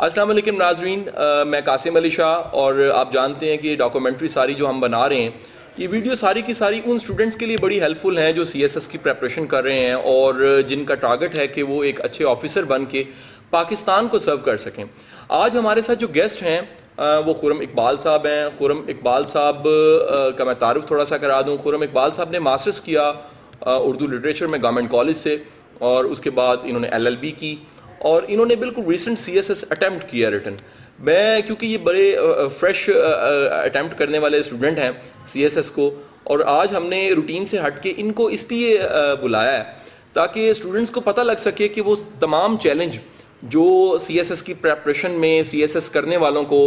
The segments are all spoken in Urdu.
السلام علیکم ناظرین، میں قاسم علی شاہ، اور آپ جانتے ہیں کہ یہ ڈاکومنٹری ساری جو ہم بنا رہے ہیں، یہ ویڈیو ساری کی ساری ان اسٹوڈنٹس کے لیے بڑی ہیلپ فل ہیں جو CSS کی پریپریشن کر رہے ہیں اور جن کا ٹارگٹ ہے کہ وہ ایک اچھے آفیسر بن کے پاکستان کو سرو کر سکیں۔ آج ہمارے ساتھ جو گیسٹ ہیں وہ خرم اقبال صاحب ہیں۔ خرم اقبال صاحب کا میں تعارف تھوڑا سا کرا دوں۔ خرم اقبال صاحب نے ماسٹرز کیا اردو لٹریچر میں گورنمنٹ کالج سے، اور اس کے بعد انہوں نے LLB کی، اور انہوں نے بالکل ریسنٹ CSS اٹیمپٹ کیا ریٹن۔ میں کیونکہ یہ بڑے فریش اٹیمپٹ کرنے والے اسٹوڈنٹ ہیں CSS کو، اور آج ہم نے روٹین سے ہٹ کے ان کو اس لیے بلایا ہے تاکہ اسٹوڈنٹس کو پتہ لگ سکے کہ وہ تمام چیلنج جو CSS کی پریپریشن میں CSS کرنے والوں کو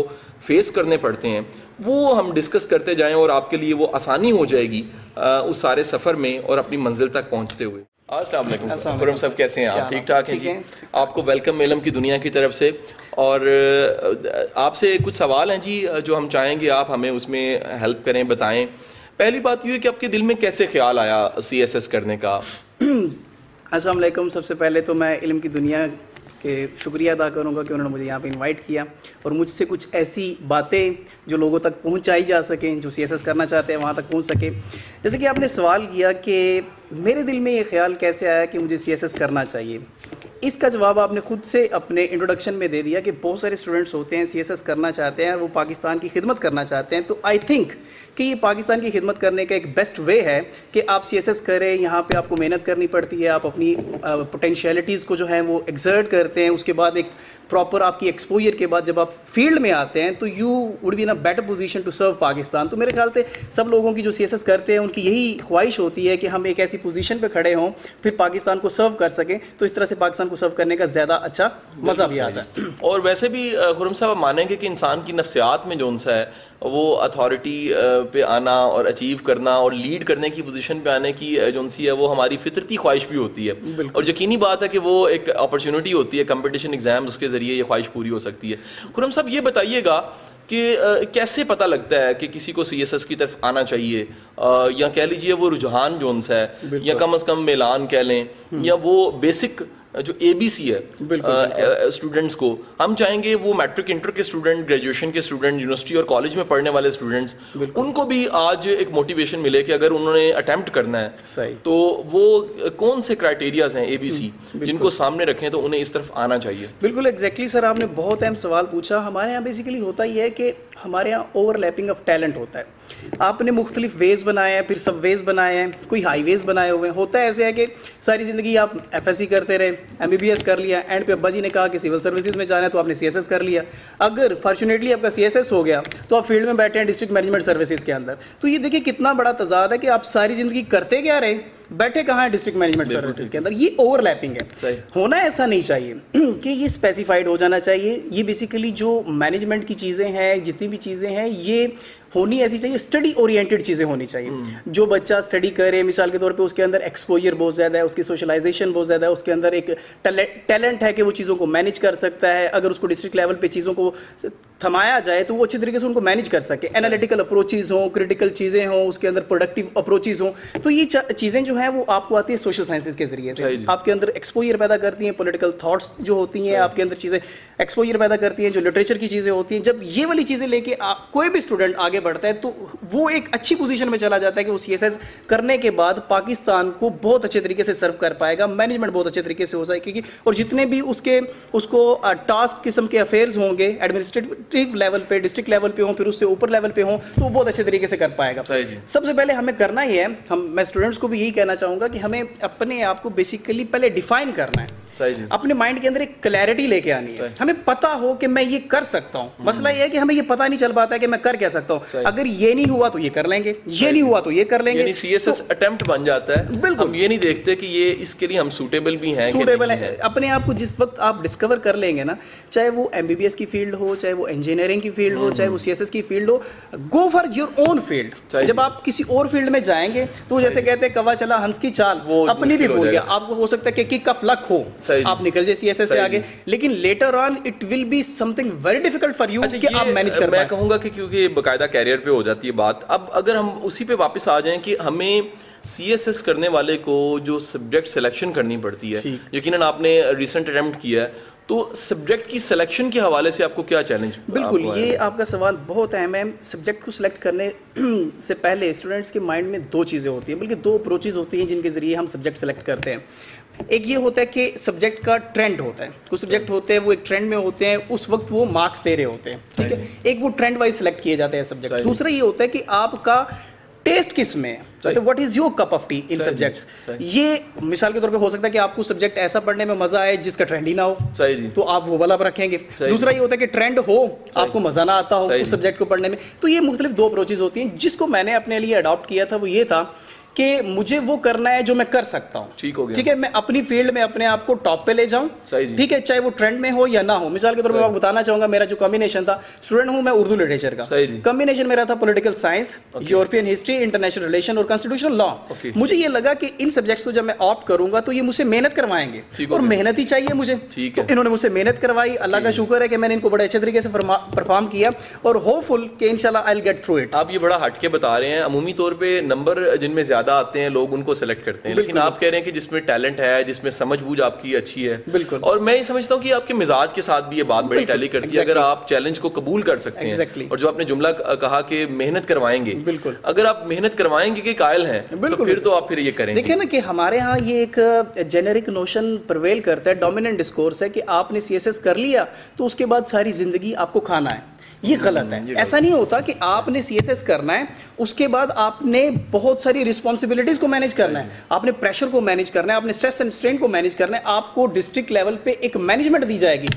فیس کرنے پڑتے ہیں وہ ہم ڈسکس کرتے جائیں، اور آپ کے لیے وہ آسانی ہو جائے گی اس سارے سفر میں اور اپنی منزل تک پہنچتے ہوئے۔ السلام علیکم خرم صاحب، کیسے ہیں آپ؟ ٹھیک ٹھاک ہیں جی؟ آپ کو ویلکم علم کی دنیا کی طرف سے، اور آپ سے کچھ سوال ہیں جی جو ہم چاہیں گے آپ ہمیں اس میں ہیلپ کریں، بتائیں۔ پہلی بات یہ ہے کہ آپ کے دل میں کیسے خیال آیا CSS کرنے کا؟ السلام علیکم۔ سب سے پہلے تو میں علم کی دنیا کے شکریہ ادا کروں گا کہ انہوں نے مجھے یہاں پہ انوائٹ کیا اور مجھ سے کچھ ایسی باتیں جو لوگوں تک پہنچائی جا سکیں، جو CSS کرنا چاہتے ہیں وہاں تک پہنچ سکے۔ جیسے کہ آپ نے سوال کیا کہ میرے دل میں یہ خیال کیسے آیا کہ مجھے CSS کرنا چاہیے، اس کا جواب آپ نے خود سے اپنے انٹروڈکشن میں دے دیا کہ بہت سارے اسٹوڈنٹس ہوتے ہیں CSS کرنا چاہتے ہیں، وہ پاکستان کی خدمت کرنا چاہتے ہیں۔ تو آئی تھنک کہ یہ پاکستان کی خدمت کرنے کا ایک بیسٹ وے ہے کہ آپ CSS کریں۔ یہاں پہ آپ کو محنت کرنی پڑتی ہے، آپ اپنی پوٹینشیلٹیز کو جو ہیں وہ ایگزرٹ کرتے ہیں، اس کے بعد ایک پراپر آپ کی ایکسپوجر کے بعد جب آپ فیلڈ میں آتے ہیں تو you would be in a better position to serve Pakistan. تو میرے خیال سے سب لوگوں کی جو CSS کرتے ہیں ان کی یہی خواہش ہوتی ہے کہ ہم ایک ایسی پوزیشن پہ کھڑے ہوں پھر پاکستان کو سرو کر سکیں، تو اس طرح سے پاکستان کو سرو کرنے کا زیادہ اچھا مزہ بھی آتا ہے۔ اور ویسے بھی خرم صاحب آپ مانیں گے کہ انسان کی نفسیات میں جو سا ہے وہ اتھارٹی پہ آنا اور اچیو کرنا اور لیڈ کرنے کی پوزیشن پہ آنے کی جو سی ہے وہ ہماری فطرتی خواہش بھی ہوتی ہے، اور یقینی بات ہے کہ وہ ایک اپرچونٹی ہوتی ہے، کمپٹیشن ایگزام، اس کے ذریعے یہ خواہش پوری ہو سکتی ہے۔ خرم صاحب یہ بتائیے گا کہ کیسے پتہ لگتا ہے کہ کسی کو CSS کی طرف آنا چاہیے، یا کہہ لیجیے وہ رجحان جو سا ہے، یا کم از کم میلان کہہ لیں، یا وہ بیسک جو ABC ہے اسٹوڈنٹس کو، ہم چاہیں گے وہ میٹرک انٹر کے اسٹوڈنٹ، گریجویشن کے اسٹوڈنٹ، یونیورسٹی اور کالج میں پڑھنے والے اسٹوڈنٹس، ان کو بھی آج ایک موٹیویشن ملے کہ اگر انہوں نے اٹیمپٹ کرنا ہے تو وہ کون سے کرائٹیریاز ہیں ABC جن کو سامنے رکھیں تو انہیں اس طرف آنا چاہیے۔ بالکل ایگزیکٹلی سر، آپ نے بہت اہم سوال پوچھا۔ ہمارے یہاں بیسیکلی ہوتا یہ ہے کہ ہمارے یہاں اوور لیپنگ آف ٹیلنٹ ہوتا ہے۔ آپ نے مختلف ویز بنائے ہیں، پھر سب ویز بنائے ہیں، کوئی ہائی ویز بنائے ہوئے ہیں۔ ہوتا ہے ایسے ہے کہ ساری زندگی آپ FSC کرتے رہے، MBBS کر لیا، اینڈ پہ ابا جی نے کہا کہ سول سروسز میں جانا ہے تو آپ نے CSS کر لیا۔ اگر فارچونیٹلی آپ کا CSS ہو گیا تو آپ فیلڈ میں بیٹھے ہیں ڈسٹرکٹ مینجمنٹ سروسز کے اندر۔ تو یہ دیکھیے کتنا بڑا تضاد ہے کہ آپ ساری زندگی کرتے کیا رہے، بیٹھے کہاں ہے ڈسٹرکٹ مینجمنٹ سروسز کے اندر۔ یہ اوور لیپنگ ہے، ہونا ایسا نہیں چاہیے کہ یہ اسپیسیفائڈ ہو جانا چاہیے۔ یہ بیسیکلی جو مینجمنٹ کی چیزیں ہیں، جتنی بھی چیزیں ہیں، یہ ہونی ایسی چاہیے، اسٹڈی اورینٹیڈ چیزیں ہونی چاہیے۔ جو بچہ اسٹڈی کرے، مثال کے طور پہ اس کے اندر ایکسپوجر بہت زیادہ ہے، اس کی سوشلائزیشن بہت زیادہ ہے، اس کے اندر ایک ٹیلنٹ ہے کہ وہ چیزوں کو مینیج کر سکتا ہے۔ اگر اس کو ڈسٹرکٹ لیول پہ چیزوں کو تھمایا جائے تو وہ اچھی طریقے سے ان کو مینیج کر سکے، انالیٹیکل اپروچز ہوں، کریٹیکل چیزیں ہوں، اس کے اندر پروڈکٹیو اپروچز ہوں۔ تو یہ چیزیں جو ہیں وہ آپ کو آتی ہے سوشل سائنسز کے ذریعے سے، آپ کے اندر ایکسپوجر پیدا کرتی ہیں، پولیٹیکل تھاٹس جو ہوتی ہیں آپ کے اندر چیزیں ایکسپوجر پیدا کرتی ہیں، جو لٹریچر کی چیزیں ہوتی ہیں۔ جب یہ والی چیزیں لے کے کوئی بھی اسٹوڈنٹ آگے بڑھتا ہے تو وہ ایک اچھی پوزیشن میں چلا جاتا ہے کہ وہ CSS کرنے کے بعد پاکستان کو بہت اچھے طریقے سے سرو کر پائے گا، مینجمنٹ بہت اچھے طریقے سے ہو سکے گی، اور جتنے بھی اس کو ٹاسک قسم کے افیئرز ہوں گے ایڈمنسٹریٹو لیول پہ، ڈسٹرکٹ لیول پہ ہوں، پھر اس سے اوپر لیول پہ ہوں، تو وہ بہت اچھے طریقے سے کر پائے گا۔ سب سے پہلے ہمیں کرنا یہ ہے، میں اسٹوڈنٹس کو بھی یہی کہنا چاہوں گا کہ ہمیں اپنے آپ کو بیسیکلی پہلے ڈیفائن کرنا ہے، اپنے مائنڈ کے اندر ایک کلیئرٹی لے کے آنی ہے، ہمیں پتا ہو کہ میں یہ کر سکتا ہوں۔ مسئلہ یہ ہے کہ ہمیں یہ پتا نہیں چل پاتا ہے کہ میں کر کیا سکتا ہوں، اگر یہ نہیں ہوا تو یہ کر لیں گے، یہ نہیں ہوا تو یہ کر لیں گے، یعنی CSS اٹیمپٹ بن جاتا ہے۔ بالکل، ہم یہ نہیں دیکھتے کہ یہ اس کے لیے ہم سوٹیبل بھی ہیں، سوٹیبل ہیں۔ اپنے آپ کو جس وقت آپ ڈسکور کر لیں گے نا، چاہے وہ MBBS کی فیلڈ ہو، چاہے وہ انجینئرنگ کی فیلڈ ہو، چاہے وہ CSS کی field who, go for your own field. جب آپ کسی اور فیلڈ میں جائیں گے تو جیسے کہتے ہیں کوا چلا ہنس کی چال، اپنی بھی بھول گیا۔ آپ کو ہو سکتا ہے کہ کک آف لک ہو، آپ نکل جائے CSS سے آگے، لیکن later on it will be something very difficult for you کہ آپ مینیج کر پائیں۔ میں کہوں گا کہ کیونکہ باقاعدہ کیریئر پہ ہو جاتی ہے بات، اب اگر ہم اسی پہ واپس آ جائیں کہ ہمیں CSS کرنے والے کو جو سبجیکٹ سلیکشن کرنی پڑتی ہے، یقیناً آپ نے ریسنٹ اٹیمپٹ کیا ہے تو سبجیکٹ کی سلیکشن کے حوالے سے آپ کو کیا چیلنج؟ بالکل، یہ آپ کا سوال بہت اہم ہے. سبجیکٹ کو سلیکٹ کرنے سے پہلے اسٹوڈنٹس کے مائنڈ میں دو چیزیں ہوتی ہیں، بلکہ دو اپروچز ہوتی ہیں جن کے ذریعے ہم سبجیکٹ سلیکٹ کرتے ہیں. ایک یہ ہوتا ہے کہ سبجیکٹ کا ٹرینڈ ہوتا ہے، کچھ سبجیکٹ ہوتے ہیں وہ ایک ٹرینڈ میں ہوتے ہیں، اس وقت وہ مارکس دے رہے ہوتے ہیں، ٹھیک ہے، ایک وہ ٹرینڈ وائز سلیکٹ کیے جاتے ہیں سبجیکٹ. دوسرا یہ ہوتا ہے کہ آپ کا ٹیسٹ کس میں ہے، what is your cup of T in subjects. یہ مثال کے طور پہ ہو سکتا ہے کہ آپ کو سبجیکٹ ایسا پڑھنے میں مزہ آئے جس کا ٹرینڈ ہی نہ ہو، تو آپ وہ والا رکھیں گے. دوسرا یہ ہوتا ہے کہ ٹرینڈ ہو، آپ کو مزہ نہ آتا ہو اس سبجیکٹ کو پڑھنے میں. تو یہ مختلف دو اپروچز ہوتی ہیں. جس کو میں نے اپنے لیے اڈاپٹ کیا تھا وہ یہ تھا کہ مجھے وہ کرنا ہے جو میں کر سکتا ہوں. ٹھیک ہے، میں اپنی فیلڈ میں اپنے آپ کو ٹاپ پہ لے جاؤں. ٹھیک ہے، چاہے وہ ٹرینڈ میں ہو یا نہ ہو. مثال کے طور پہ میں بتانا چاہوں گا، میرا جو کمبینیشن تھا، اسٹوڈنٹ ہوں میں اردو لٹریچر کا، کمبینیشن میرا تھا political science, European history, international relation اور کانسٹیٹیوشنل لا. مجھے یہ لگا کہ ان سبجیکٹس کو جب میں آپٹ کروں گا تو یہ مجھ سے محنت کروائیں گے، اور محنت ہی چاہیے مجھے. تو انہوں نے مجھ سے محنت کروائی. اللہ کا شکر ہے کہ میں نے ان کو بڑے اچھے طریقے سے پرفارم کیا، اور ہوپ فل کہ انشاءاللہ آئی ول گیٹ تھرو اٹ. آپ یہ بڑا ہٹ کے بتا رہے ہیں. عمومی طور پہ نمبر جن میں زیادہ آتے ہیں لوگ ان کو سلیکٹ کرتے ہیں، لیکن آپ کہہ رہے ہیں کہ جس میں ٹیلنٹ ہے، جس میں سمجھ بوجھ آپ کی اچھی ہے. بالکل. اور میں یہ سمجھتا ہوں کہ آپ کے مزاج کے ساتھ بھی یہ بات بڑی ٹیلی کرتی ہے. اگر آپ چیلنج کو قبول کر سکتے ہیں، اور جو آپ نے جملہ کہا کہ محنت کروائیں گے، بالکل، اگر آپ محنت کروائیں گے کہ قائل ہیں تو پھر تو آپ پھر یہ کریں گے. دیکھیں نا کہ ہمارے ہاں یہ ایک جینرک نوشن پرویل کرتا ہے، ڈومیننٹ ڈسکورس ہے کہ آپ نے CSS کر لیا تو اس کے بعد ساری زندگی آپ کو کھانا ہے. یہ غلط ہے. ایسا نہیں ہوتا کہ آپ نے CSS کرنا ہے، اس کے بعد آپ نے بہت ساری رسپانسبلٹیز کو مینیج کرنا ہے، آپ نے پریشر کو مینیج کرنا ہے، آپ نے اسٹریس اینڈ اسٹرین کو مینیج کرنا ہے. آپ کو ڈسٹرکٹ لیول پہ ایک مینجمنٹ دی جائے گی.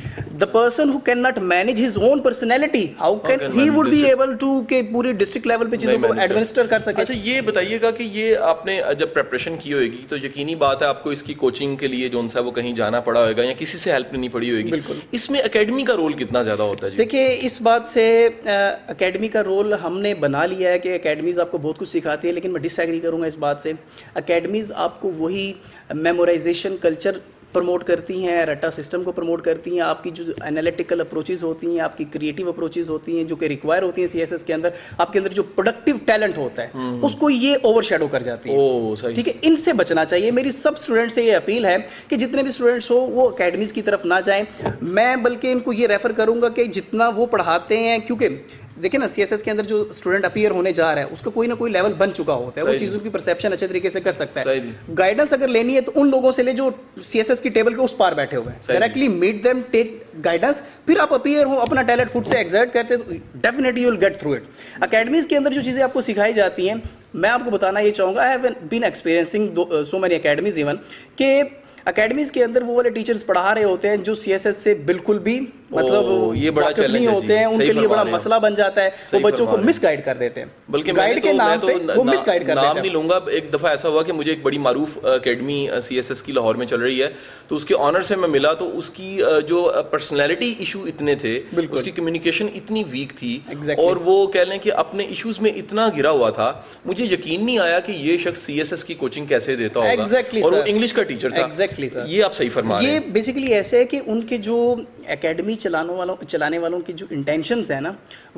The person who can not manage his own personality, how can he would be able to کہ پوری ڈسٹرکٹ لیول پہ چیزوں کو ایڈمنسٹر کر سکے. اچھا یہ بتائیے گا کہ یہ آپ نے جب پریپریشن کی ہوئے گی تو یقینی بات ہے آپ کو اس کی کوچنگ کے لیے جو سا وہ کہیں جانا پڑا ہوگا یا کسی سے ہیلپ لینی پڑی ہوگی. بالکل. اس میں اکیڈمی کا رول کتنا زیادہ ہوتا ہے؟ دیکھیے اس بات سے اکیڈمی کا رول ہم نے بنا لیا ہے کہ اکیڈمیز آپ کو بہت کچھ سکھاتی ہے، لیکن میں ڈس ایگری کروں گا اس بات سے. اکیڈمیز آپ کو وہی میمورائزیشن کلچر پروموٹ کرتی ہیں، رٹا سسٹم کو پروموٹ کرتی ہیں. آپ کی جو انالیٹیکل اپروچز ہوتی ہیں، آپ کی کریٹیو اپروچز ہوتی ہیں جو کہ ریکوائر ہوتی ہیں CSS کے اندر، آپ کے اندر جو پروڈکٹیو ٹیلنٹ ہوتا ہے اس کو یہ اوور شیڈو کر جاتی ہے. ٹھیک ہے، ان سے بچنا چاہیے. میری سب اسٹوڈنٹ سے یہ اپیل ہے کہ جتنے بھی اسٹوڈنٹس ہو وہ اکیڈمیز کی طرف نہ جائیں. میں بلکہ ان کو یہ ریفر کروں گا کہ جتنا وہ پڑھاتے ہیں، کیونکہ دیکھیں نا CSS کے اندر جو اسٹوڈنٹ اپیئر ہونے جا رہا ہے اس کا کوئی نہ کوئی لیول بن چکا ہوتا ہے، وہ چیزوں کی پرسیپشن اچھے طریقے سے کر سکتا ہے. گائیڈنس اگر لینی ہے تو ان لوگوں سے لے جو CSS کی ٹیبل کے اس پار بیٹھے ہوئے ہیں، ڈائریکٹلی میٹ دیم، ٹیک گائیڈنس. پھر آپ اپیئر ہو، اپنا ٹیلنٹ خود سے ایگزرٹ کرتے تو definitely you will get through it. Academies کے اندر جو چیزیں آپ کو سکھائی جاتی ہیں، میں آپ کو بتانا یہ چاہوں گا، I have been experiencing so many academies even, کہ اکیڈمیز کے اندر وہ والے ٹیچرز پڑھا رہے ہوتے ہیں جو CSS سے بالکل بھی مطلب یہ بڑا چیلنج نہیں ہوتے ہیں، ان کے لیے بڑا مسئلہ بن جاتا ہے. وہ بچوں کو مس گائیڈ کر دیتے ہیں، بلکہ گائیڈ کے نام پہ وہ مس گائیڈ کر دیتے ہیں. نام نہیں لوں گا. ایک دفعہ ایسا ہوا کہ مجھے ایک بڑی معروف اکیڈمی CSS کی لاہور میں چل رہی ہے، تو اس کے آنر سے میں ملا تو اس کی جو پرسنالٹی ایشو اتنے تھے، اس کی کمیونیکیشن اتنی ویک تھی، اور وہ کہہ لیں کہ اپنے ایشوز میں اتنا گرا ہوا تھا، مجھے یقین نہیں آیا کہ یہ شخص CSS کی کوچنگ کیسے دیتا ہوگا. اور وہ انگلش کا ٹیچر تھا. یہ آپ صحیح فرما رہے ہیں. یہ بیسیکلی ایسے ہے کہ ان کے جو اکیڈمی چلانے والوں کی جو انٹینشنز ہیں نا،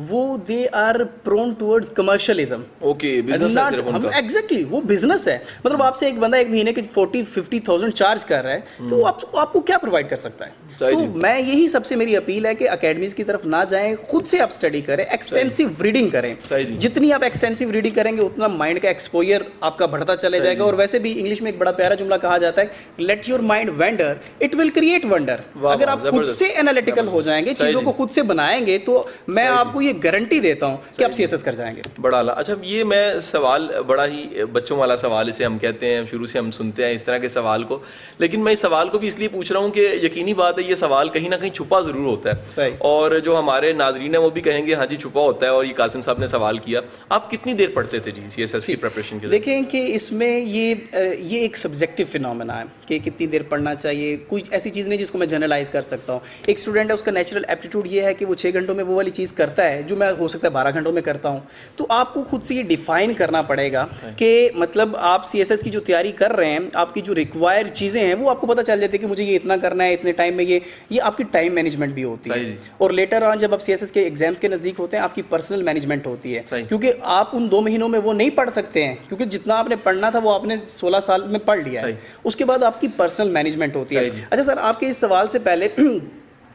وہ they are prone towards commercialism. Okay, business ہے صرف ان کا. ایگزیکٹلی، وہ بزنس ہے. مطلب آپ سے ایک بندہ ایک مہینے کے 40-50,000 چارج کر رہا ہے تو آپ کو کیا پرووائڈ کر سکتا ہے؟ تو میں یہی سب سے میری اپیل ہے کہ اکیڈمیز کی طرف نہ جائیں، خود سے آپ اسٹڈی کریں، ایکسٹینسو ریڈنگ کریں. جتنی آپ ایکسٹینسو ریڈنگ کریں گے اتنا مائنڈ کا ایکسپوئر آپ کا بڑھتا چلے جائے گا. اور ویسے بھی انگلش میں ایک بڑا پیارا جملہ کہا جاتا ہے، let your mind vendor it will create wonder. اگر آپ خود سے انالیٹیکل ہو جائیں گے، چیزوں کو خود سے بنائیں گے، تو میں آپ کو یہ گارنٹی دیتا ہوں کہ آپ CSS کر جائیں گے. بڑا اعلیٰ. اچھا یہ میں سوال بڑا ہی بچوں والا سوال اسے ہم کہتے ہیں، شروع سے ہم سنتے ہیں اس طرح کے سوال کو، لیکن میں اس سوال کو بھی اس لیے پوچھ رہا ہوں کہ یقینی بات ہے یہ سوال کہیں نہ کہیں چھپا ضرور ہوتا ہے، اور جو ہمارے ناظرین ہیں وہ بھی کہیں گے ہاں جی چھپا ہوتا ہے. اور یہ قاسم صاحب نے سوال کیا، آپ کتنی دیر پڑھتے تھے جی CSS کی پریپریشن کے لیے؟ دیکھیں کہ اس میں یہ ایک سبجیکٹو فینومینا ہے کہ کتنی دیر پڑھنا چاہیے. کوئی ایسی چیز نہیں جس کو میں جنرلائز کر سکتا ہوں. ایک اسٹوڈنٹ ہے، اس کا نیچرل ایپٹیٹیوڈ یہ ہے کہ وہ 6 گھنٹوں میں وہ والی چیز کرتا ہے جو میں ہو سکتا ہے 12 گھنٹوں میں کرتا ہوں. تو آپ کو خود سے یہ ڈیفائن کرنا پڑے گا کہ مطلب آپ CSS کی جو تیاری کر رہے ہیں، آپ کی جو ریکوائر چیزیں ہیں وہ آپ کو پتہ چل جاتی ہے کہ مجھے یہ اتنا کرنا ہے اتنے ٹائم میں. یہ آپ کی ٹائم مینجمنٹ بھی ہوتی ہے. اور لیٹر آن جب آپ CSS کے ایگزامس کے نزدیک ہوتے ہیں، آپ کی پرسنل مینجمنٹ ہوتی ہے، کیونکہ آپ ان 2 مہینوں میں وہ نہیں پڑھ سکتے ہیں، کیونکہ جتنا آپ نے پڑھنا تھا وہ آپ نے 16 سال میں پڑھ لیا ہے. اس کے بعد آپ کی پرسنل مینجمنٹ ہوتی ہے. اچھا سر، آپ کے اس سوال سے پہلے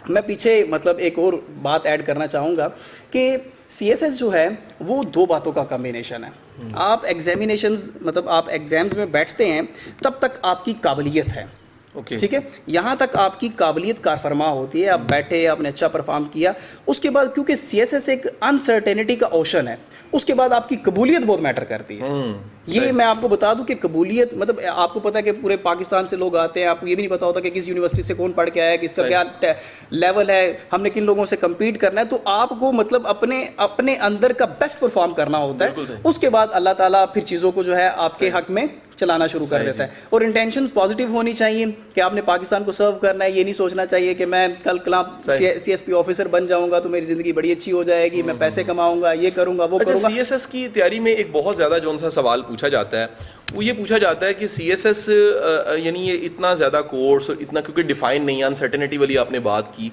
میں پیچھے مطلب ایک اور بات ایڈ کرنا چاہوں گا کہ CSS جو ہے وہ دو باتوں کا کمبینیشن ہے. آپ ایگزامینیشنز مطلب آپ ایگزامز میں بیٹھتے ہیں تب تک آپ کی قابلیت ہے, ٹھیک ہے, یہاں تک آپ کی قابلیت کار فرما ہوتی ہے, آپ بیٹھے, آپ نے اچھا پرفارم کیا, اس کے بعد کیونکہ CSS ایک انسرٹینٹی کا اوشن ہے, اس کے بعد آپ کی قبولیت بہت میٹر کرتی ہے. یہ میں آپ کو بتا دوں کہ قبولیت مطلب آپ کو پتا ہے کہ پورے پاکستان سے لوگ آتے ہیں, آپ کو یہ بھی نہیں پتا ہوتا کہ کس یونیورسٹی سے کون پڑھ کے آیا ہے, کس کا کیا لیول ہے, ہم نے کن لوگوں سے کمپیٹ کرنا ہے, تو آپ کو مطلب اپنے اندر کا بیسٹ پرفارم کرنا ہوتا ہے. اس کے بعد اللہ تعالیٰ پھر چیزوں کو جو ہے آپ کے حق میں چلانا شروع کر دیتا ہے. اور انٹینشنز پازیٹیو ہونی چاہیے کہ آپ نے پاکستان کو سرو کرنا ہے. یہ نہیں سوچنا چاہیے کہ میں کل CSP آفیسر بن جاؤں گا تو میری زندگی بڑی اچھی ہو جائے گی, میں پیسے کماؤں گا, یہ کروں گا, وہ کروں گا. CSS کی تیاری میں ایک بہت زیادہ جو سا سوال پوچھا جاتا ہے وہ یہ پوچھا جاتا ہے کہ CSS یعنی یہ اتنا زیادہ کورس اور اتنا کیونکہ ڈیفائن نہیں ہے, انسرٹینٹی والی آپ نے بات کی,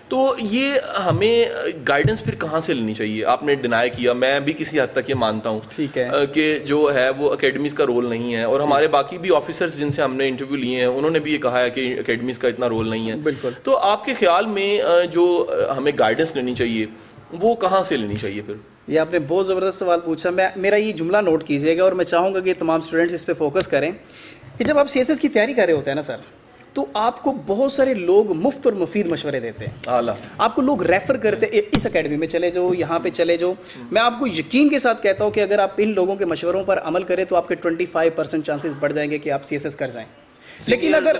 تو یہ ہمیں گائیڈنس پھر کہاں سے لینی چاہیے؟ آپ نے ڈینائی کیا, میں بھی کسی حد تک یہ مانتا ہوں ٹھیک ہے کہ جو ہے وہ اکیڈمیز کا رول نہیں ہے, اور ہمارے باقی بھی آفیسرز جن سے ہم نے انٹرویو لیے ہیں انہوں نے بھی یہ کہا ہے کہ اکیڈمیز کا اتنا رول نہیں ہے. بالکل. تو آپ کے خیال میں جو ہمیں گائیڈنس لینی چاہیے وہ کہاں سے لینی چاہیے پھر؟ یہ آپ نے بہت زبردست سوال پوچھا. میرا یہ جملہ نوٹ کیجیے گا اور میں چاہوں گا کہ تمام اسٹوڈنٹس اس پہ فوکس کریں کہ جب آپ CSS کی تیاری کر رہے ہوتے ہیں نا سر, تو آپ کو بہت سارے لوگ مفت اور مفید مشورے دیتے ہیں. آپ کو لوگ ریفر کرتے ہیں اس اکیڈمی میں چلے جاؤ, یہاں پہ چلے جاؤ. میں آپ کو یقین کے ساتھ کہتا ہوں کہ اگر آپ ان لوگوں کے مشوروں پر عمل کریں تو آپ کے 25% چانسز بڑھ جائیں گے کہ آپ CSS کر جائیں. لیکن اگر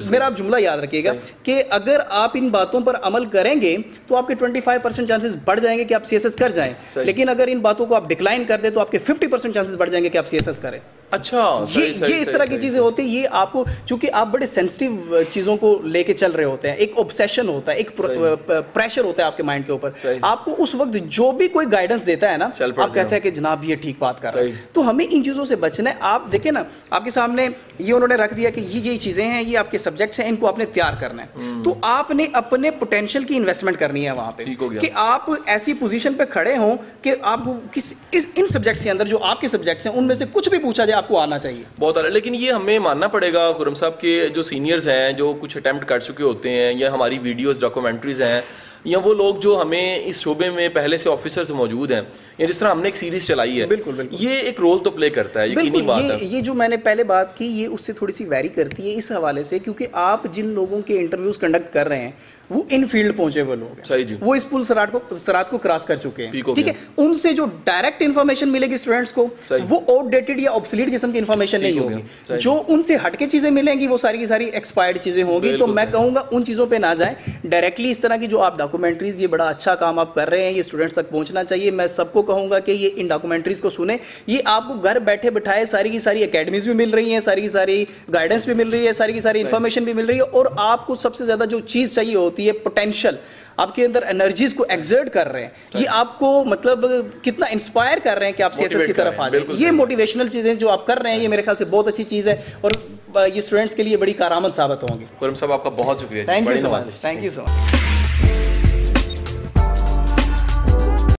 میرا آپ جملہ یاد رکھیے گا کہ اگر آپ ان باتوں پر عمل کریں گے تو آپ کے 25% چانسز بڑھ جائیں گے کہ آپ CSS کر جائیں. لیکن اگر ان باتوں کو آپ ڈکلائن کر دیں تو آپ کے 50% چانسز بڑھ جائیں گے کہ آپ CSS کریں. اچھا, یہ اس طرح کی چیزیں ہوتی ہیں. یہ آپ کو چونکہ آپ بڑے سینسٹیو چیزوں کو لے کے چل رہے ہوتے ہیں, ایک اوبسیشن ہوتا ہے, ایک پریشر ہوتا ہے آپ کے مائنڈ کے اوپر. آپ کو اس وقت جو بھی کوئی گائیڈنس دیتا ہے نا, آپ کہتے ہیں کہ جناب یہ ٹھیک بات کر رہا ہے. تو ہمیں ان چیزوں سے بچنا ہے. آپ دیکھیں نا, آپ کے سامنے یہ انہوں نے رکھ دیا کہ یہ چیزیں ہیں, یہ آپ کے سبجیکٹس ہیں, ان کو آپ نے تیار کرنا ہے. تو آپ نے اپنے پوٹینشیل کی انویسٹمنٹ کرنی ہے وہاں پہ کہ آپ ایسی پوزیشن پہ کھڑے ہوں کہ آپ کو ان سبجیکٹس کے اندر جو آپ کے سبجیکٹس ہیں ان میں سے کچھ بھی پوچھا جائے آپ کو آنا چاہیے. بہت اعلیٰ. لیکن یہ ہمیں ماننا پڑے گا خرم صاحب کہ جو سینئرز ہیں جو کچھ اٹیمپٹ کر چکے ہوتے ہیں, یا ہماری ویڈیوز ڈاکومنٹریز ہیں, یا وہ لوگ جو ہمیں اس شعبے میں پہلے سے آفیسرز موجود ہیں, یا جس طرح ہم نے ایک سیریز چلائی ہے, بالکل یہ ایک رول تو پلے کرتا ہے, یقینی بات ہے. یہ جو میں نے پہلے بات کی یہ اس سے تھوڑی سی ویری کرتی ہے اس حوالے سے کیونکہ آپ جن لوگوں کے انٹرویوز کنڈکٹ کر رہے ہیں وہ ان فیلڈ پہنچے ہوئے لوگ ہیں, وہ اس پل سرات کو کراس کر چکے ہیں, ٹھیک ہے. ان سے جو ڈائریکٹ انفارمیشن ملے گی اسٹوڈنٹس کو وہ آؤٹ ڈیٹڈ یا آبسلیٹ قسم کی انفارمیشن نہیں ہوگی. جو ان سے ہٹ کے چیزیں ملیں گی وہ ساری کی ساری ایکسپائرڈ چیزیں ہوں گی. تو میں کہوں گا ان چیزوں پہ نہ جائیں, ڈائریکٹلی اس طرح کی جو آپ ڈاکومنٹریز, یہ بڑا اچھا کام آپ کر رہے ہیں, یہ اسٹوڈنٹس تک پہنچنا چاہیے. میں سب کو کہوں گا کہ یہ ان ڈاکومنٹریز کو سنیں. یہ آپ کو گھر بیٹھے بٹھائے ساری کی ساری اکیڈمیز بھی مل رہی ہیں, ساری کی ساری گائیڈنس بھی مل رہی ہے, ساری کی ساری انفارمیشن بھی مل رہی ہے. اور آپ کو سب سے زیادہ جو چیز چاہیے ہوتی ہے پوٹینشیل, آپ کے اندر انرجیز کو ایگزرٹ کر رہے ہیں, یہ آپ کو مطلب کتنا انسپائر کر رہے ہیں کہ آپ CSS کی طرف آ جائیں. یہ موٹیویشنل چیزیں جو آپ کر رہے ہیں یہ میرے خیال سے بہت اچھی چیز ہے اور یہ اسٹوڈنٹس کے لیے بڑی کارآمد ثابت ہوں گی. خرم صاحب آپ کا بہت شکریہ. Thank you so much.